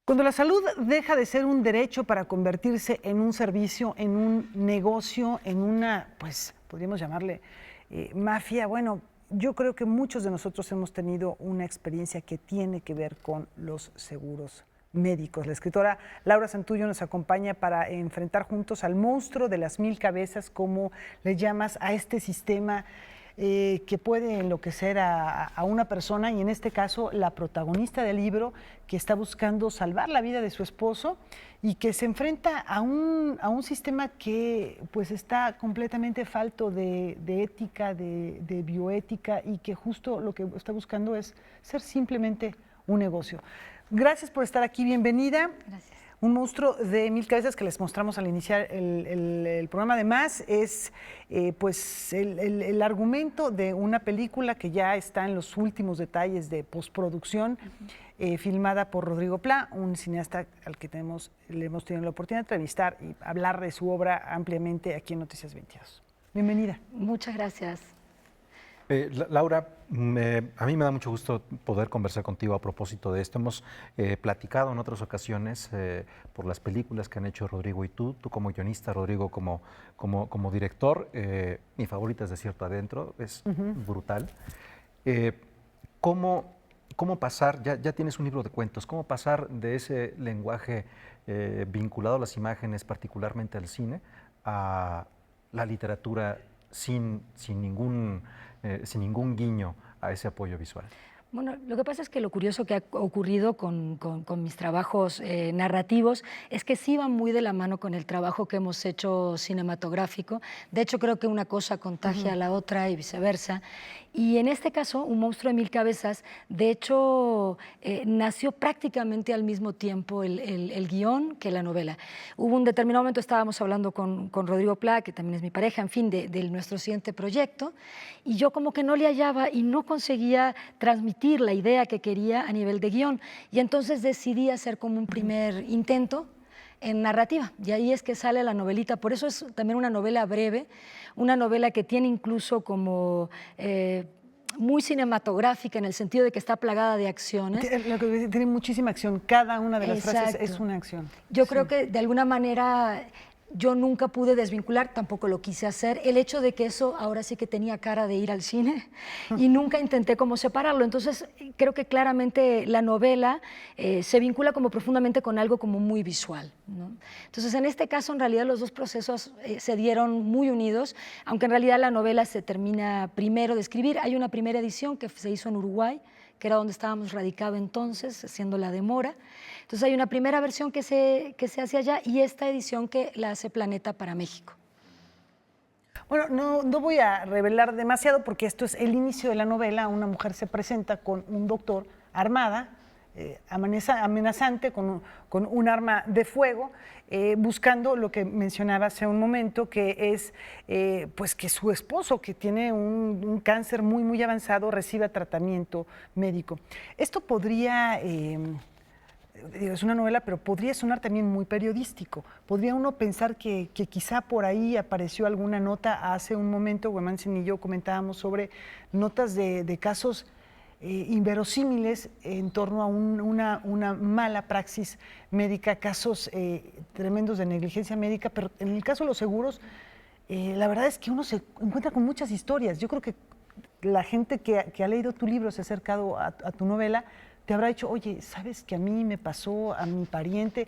Cuando la salud deja de ser un derecho para convertirse en un servicio, en un negocio, en una, pues, podríamos llamarle mafia, bueno, yo creo que muchos de nosotros hemos tenido una experiencia que tiene que ver con los seguros médicos. La escritora Laura Santullo nos acompaña para enfrentar juntos al monstruo de las mil cabezas, como le llamas a este sistema que puede enloquecer a una persona, y en este caso la protagonista del libro, que está buscando salvar la vida de su esposo y que se enfrenta a un sistema que pues está completamente falto de ética, de bioética, y que justo lo que está buscando es ser simplemente un negocio. Gracias por estar aquí, bienvenida. Gracias. Un monstruo de mil cabezas que les mostramos al iniciar el programa. Además, es pues el argumento de una película que ya está en los últimos detalles de postproducción, filmada por Rodrigo Plá, un cineasta al que le hemos tenido la oportunidad de entrevistar y hablar de su obra ampliamente aquí en Noticias 22. Bienvenida. Muchas gracias. Laura, a mí me da mucho gusto poder conversar contigo a propósito de esto. Hemos platicado en otras ocasiones por las películas que han hecho Rodrigo y tú como guionista, Rodrigo como director. Mi favorita es Desierto Adentro, es brutal. ¿Cómo pasar, ya tienes un libro de cuentos, cómo pasar de ese lenguaje vinculado a las imágenes, particularmente al cine, a la literatura sin ningún guiño a ese apoyo visual? Bueno, lo que pasa es que lo curioso que ha ocurrido con mis trabajos narrativos es que sí van muy de la mano con el trabajo que hemos hecho cinematográfico. De hecho, creo que una cosa contagia a la otra y viceversa. Y en este caso, Un monstruo de mil cabezas, de hecho, nació prácticamente al mismo tiempo el guión que la novela. Hubo un determinado momento, estábamos hablando con Rodrigo Plá, que también es mi pareja, en fin, de nuestro siguiente proyecto, y yo como que no le hallaba y no conseguía transmitir la idea que quería a nivel de guión. Y entonces decidí hacer como un primer intento en narrativa, y ahí es que sale la novelita. Por eso es también una novela breve, una novela que tiene incluso como muy cinematográfica en el sentido de que está plagada de acciones. Tiene muchísima acción, cada una de las frases es una acción. Yo creo que de alguna manera yo nunca pude desvincular, tampoco lo quise hacer, el hecho de que eso ahora sí que tenía cara de ir al cine y nunca intenté como separarlo. Entonces creo que claramente la novela se vincula como profundamente con algo como muy visual, ¿no? Entonces en este caso en realidad los dos procesos se dieron muy unidos, aunque en realidad la novela se termina primero de escribir. Hay una primera edición que se hizo en Uruguay, que era donde estábamos radicados entonces, haciendo La Demora. Entonces hay una primera versión que se hace allá y esta edición que la hace Planeta para México. Bueno, no voy a revelar demasiado porque esto es el inicio de la novela. Una mujer se presenta con un doctor armada, amenazante, con un arma de fuego, buscando lo que mencionaba hace un momento, que es pues que su esposo, que tiene un cáncer muy avanzado, reciba tratamiento médico. Esto podría... es una novela, pero podría sonar también muy periodístico. Podría uno pensar que quizá por ahí apareció alguna nota. Hace un momento, Guemansen y yo comentábamos sobre notas de casos inverosímiles en torno a una mala praxis médica, casos tremendos de negligencia médica, pero en el caso de los seguros, la verdad es que uno se encuentra con muchas historias. Yo creo que la gente que ha leído tu libro, se ha acercado a tu novela, te habrá dicho, oye, ¿sabes que a mí me pasó, a mi pariente?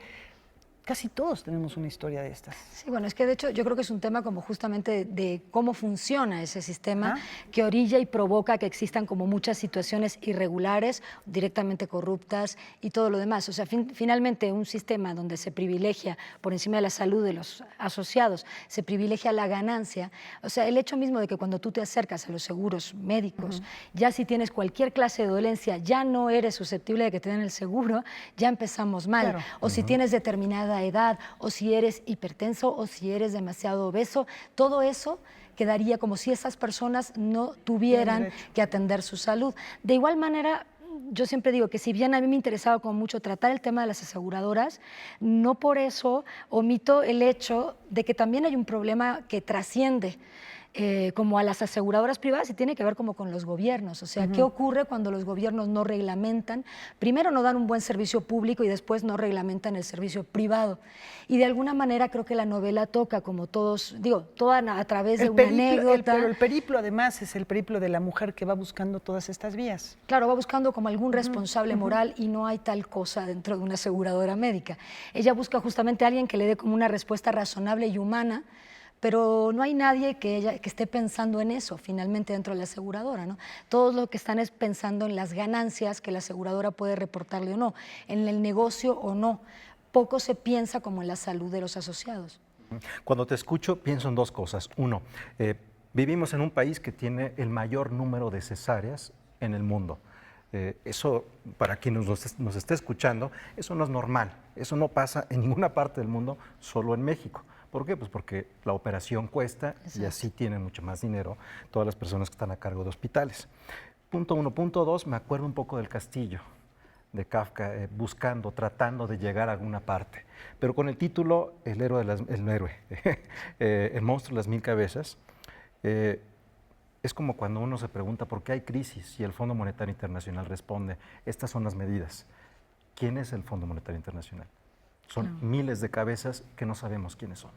Casi todos tenemos una historia de estas. Sí, bueno, es que de hecho yo creo que es un tema como justamente de cómo funciona ese sistema que orilla y provoca que existan como muchas situaciones irregulares, directamente corruptas y todo lo demás. O sea, finalmente un sistema donde se privilegia por encima de la salud de los asociados, se privilegia la ganancia. O sea, el hecho mismo de que cuando tú te acercas a los seguros médicos, ya si tienes cualquier clase de dolencia, ya no eres susceptible de que te den el seguro, ya empezamos mal. Claro. O si tienes determinada edad, o si eres hipertenso, o si eres demasiado obeso, todo eso quedaría como si esas personas no tuvieran que atender su salud. De igual manera, yo siempre digo que si bien a mí me interesaba como mucho tratar el tema de las aseguradoras, no por eso omito el hecho de que también hay un problema que trasciende como a las aseguradoras privadas y tiene que ver como con los gobiernos. O sea, ¿qué ocurre cuando los gobiernos no reglamentan? Primero no dan un buen servicio público y después no reglamentan el servicio privado. Y de alguna manera creo que la novela toca, como todos, digo, toda a través de una anécdota. Pero el periplo además es el periplo de la mujer que va buscando todas estas vías. Claro, va buscando como algún responsable moral y no hay tal cosa dentro de una aseguradora médica. Ella busca justamente a alguien que le dé como una respuesta razonable y humana, pero no hay nadie que esté pensando en eso finalmente dentro de la aseguradora, ¿no? Todos lo que están es pensando en las ganancias que la aseguradora puede reportarle o no, en el negocio o no. Poco se piensa como en la salud de los asociados. Cuando te escucho, pienso en dos cosas. Uno, vivimos en un país que tiene el mayor número de cesáreas en el mundo. Eso, para quien nos esté escuchando, eso no es normal. Eso no pasa en ninguna parte del mundo, solo en México. ¿Por qué? Pues porque la operación cuesta. Exacto. Y así tienen mucho más dinero todas las personas que están a cargo de hospitales. Punto uno. Punto dos, me acuerdo un poco del Castillo de Kafka, buscando, tratando de llegar a alguna parte. Pero con el título El monstruo de las mil cabezas, es como cuando uno se pregunta por qué hay crisis y el Fondo Monetario Internacional responde, estas son las medidas. ¿Quién es el Fondo Monetario Internacional? Son miles de cabezas que no sabemos quiénes son.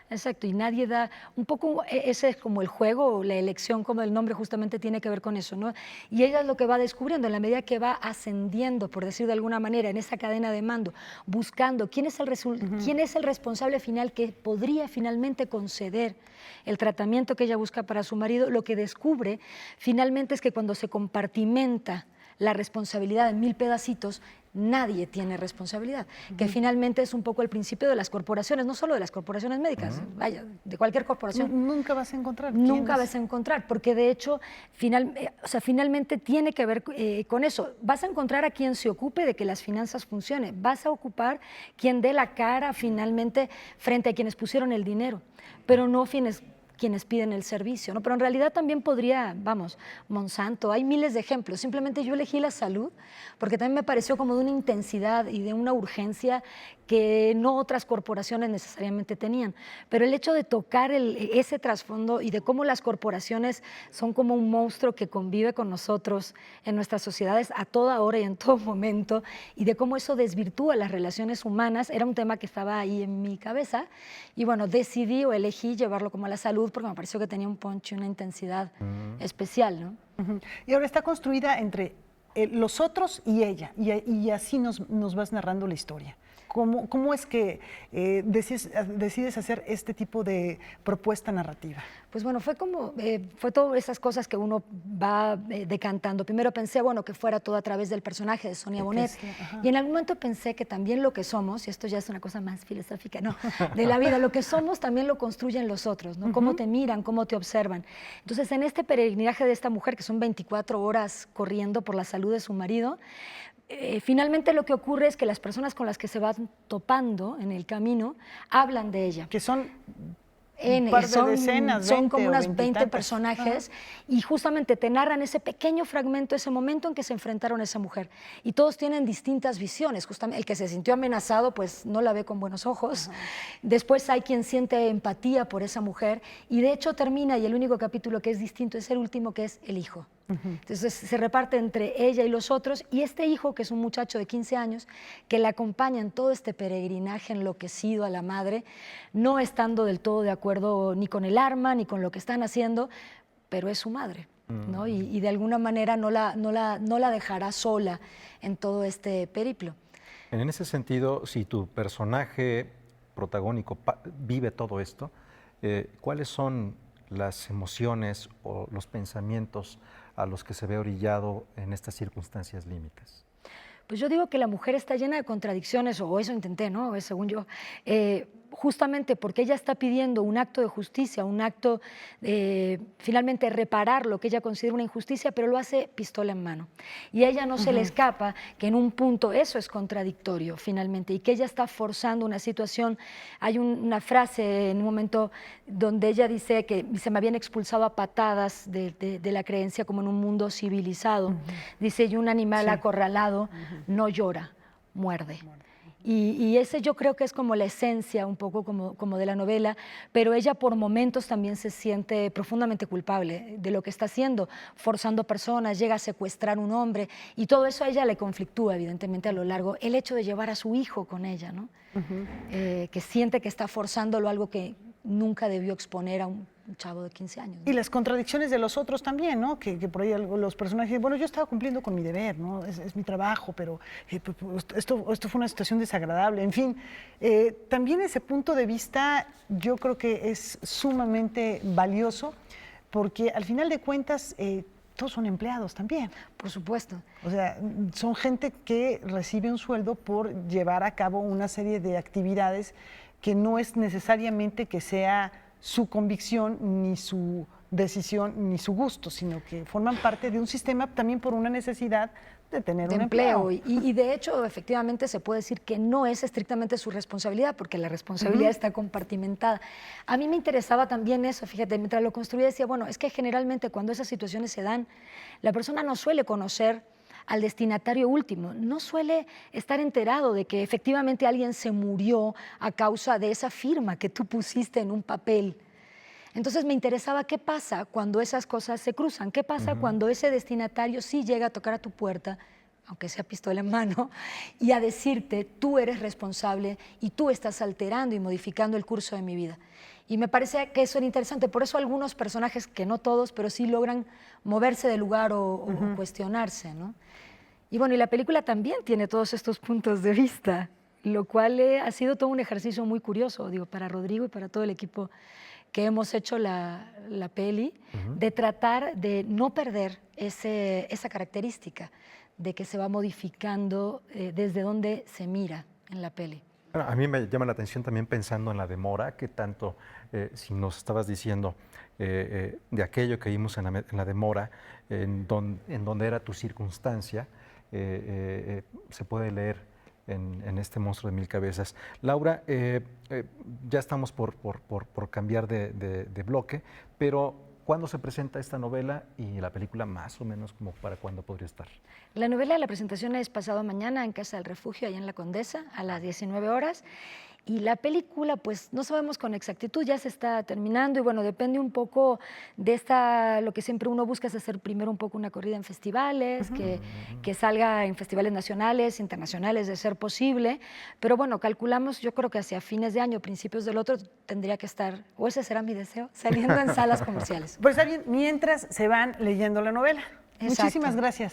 Exacto, y nadie da, un poco ese es como el juego, la elección, como el nombre justamente tiene que ver con eso, ¿no? Y ella es lo que va descubriendo en la medida que va ascendiendo, por decir de alguna manera, en esa cadena de mando, buscando quién es el responsable final que podría finalmente conceder el tratamiento que ella busca para su marido. Lo que descubre finalmente es que cuando se compartimenta la responsabilidad en 1000 pedacitos, nadie tiene responsabilidad, que finalmente es un poco el principio de las corporaciones, no solo de las corporaciones médicas, vaya, de cualquier corporación. Nunca vas a encontrar. Nunca vas a encontrar, porque de hecho, finalmente tiene que ver con eso. Vas a encontrar a quien se ocupe de que las finanzas funcionen, vas a ocupar quien dé la cara finalmente frente a quienes pusieron el dinero, pero no quienes piden el servicio, ¿no? Pero en realidad también podría, vamos, Monsanto, hay miles de ejemplos. Simplemente yo elegí la salud porque también me pareció como de una intensidad y de una urgencia que no otras corporaciones necesariamente tenían. Pero el hecho de tocar ese trasfondo y de cómo las corporaciones son como un monstruo que convive con nosotros en nuestras sociedades a toda hora y en todo momento, y de cómo eso desvirtúa las relaciones humanas, era un tema que estaba ahí en mi cabeza. Y bueno, decidí o elegí llevarlo como a la salud porque me pareció que tenía un punch y una intensidad especial, ¿no? Y ahora está construida entre los otros y ella, y así nos vas narrando la historia. ¿Cómo es que decides hacer este tipo de propuesta narrativa? Pues bueno, fue todas esas cosas que uno va decantando. Primero pensé, bueno, que fuera todo a través del personaje de Sonia Bonet. Y en algún momento pensé que también lo que somos, y esto ya es una cosa más filosófica, no, de la vida, lo que somos también lo construyen los otros, ¿no? Cómo te miran, cómo te observan. Entonces, en este peregrinaje de esta mujer, que son 24 horas corriendo por la salud de su marido, finalmente lo que ocurre es que las personas con las que se van topando en el camino hablan de ella. Que son un par de decenas, son como unas 20 tantas personajes, y justamente te narran ese pequeño fragmento, ese momento en que se enfrentaron a esa mujer. Y todos tienen distintas visiones. Justamente el que se sintió amenazado, pues no la ve con buenos ojos. Después hay quien siente empatía por esa mujer, y de hecho termina, y el único capítulo que es distinto es el último, que es el hijo. Entonces se reparte entre ella y los otros, y este hijo, que es un muchacho de 15 años, que la acompaña en todo este peregrinaje enloquecido a la madre, no estando del todo de acuerdo ni con el arma, ni con lo que están haciendo, pero es su madre, ¿no? Y de alguna manera no la dejará sola en todo este periplo. En ese sentido, si tu personaje protagónico vive todo esto, ¿cuáles son las emociones o los pensamientos a los que se ve orillado en estas circunstancias límites? Pues yo digo que la mujer está llena de contradicciones, o eso intenté, ¿no? Según yo, justamente porque ella está pidiendo un acto de justicia, un acto finalmente reparar lo que ella considera una injusticia, pero lo hace pistola en mano. Y a ella no se le escapa que en un punto eso es contradictorio finalmente, y que ella está forzando una situación. Hay una frase en un momento donde ella dice que se me habían expulsado a patadas de la creencia como en un mundo civilizado. Dice, y un animal acorralado no llora, muerde. Y ese yo creo que es como la esencia un poco como de la novela, pero ella por momentos también se siente profundamente culpable de lo que está haciendo, forzando personas, llega a secuestrar un hombre y todo eso a ella le conflictúa evidentemente a lo largo. El hecho de llevar a su hijo con ella, ¿no? Que siente que está forzándolo algo que nunca debió exponer a un chavo de 15 años, ¿no? Y las contradicciones de los otros también, ¿no? Que por ahí los personajes, bueno, yo estaba cumpliendo con mi deber, ¿no? Es mi trabajo, pero esto fue una situación desagradable. En fin, también ese punto de vista yo creo que es sumamente valioso porque al final de cuentas todos son empleados también. Por supuesto. O sea, son gente que recibe un sueldo por llevar a cabo una serie de actividades que no es necesariamente que sea su convicción, ni su decisión, ni su gusto, sino que forman parte de un sistema también por una necesidad de tener un empleo. Y de hecho, efectivamente, se puede decir que no es estrictamente su responsabilidad, porque la responsabilidad está compartimentada. A mí me interesaba también eso, fíjate, mientras lo construía decía, bueno, es que generalmente cuando esas situaciones se dan, la persona no suele conocer al destinatario último, no suele estar enterado de que efectivamente alguien se murió a causa de esa firma que tú pusiste en un papel. Entonces me interesaba qué pasa cuando esas cosas se cruzan, qué pasa cuando ese destinatario sí llega a tocar a tu puerta, aunque sea pistola en mano, y a decirte, tú eres responsable y tú estás alterando y modificando el curso de mi vida. Y me parece que eso era interesante, por eso algunos personajes, que no todos, pero sí logran moverse del lugar o cuestionarse, ¿no? Y bueno, y la película también tiene todos estos puntos de vista, lo cual ha sido todo un ejercicio muy curioso, digo, para Rodrigo y para todo el equipo que hemos hecho la peli, de tratar de no perder esa característica, de que se va modificando desde donde se mira en la peli. Bueno, a mí me llama la atención también pensando en la demora, que tanto, si nos estabas diciendo de aquello que vimos en la demora, en donde era tu circunstancia, se puede leer en este monstruo de mil cabezas. Laura, ya estamos por cambiar de bloque, pero ¿cuándo se presenta esta novela y la película más o menos como para cuándo podría estar? La novela, la presentación es pasado mañana en Casa del Refugio, allá en La Condesa, a las 19 horas. Y la película, pues no sabemos con exactitud, ya se está terminando y bueno, depende un poco de lo que siempre uno busca es hacer primero un poco una corrida en festivales, que salga en festivales nacionales, internacionales, de ser posible, pero bueno, calculamos, yo creo que hacia fines de año, principios del otro, tendría que estar, o ese será mi deseo, saliendo en salas comerciales. Pues está bien, mientras se van leyendo la novela. Exacto. Muchísimas gracias.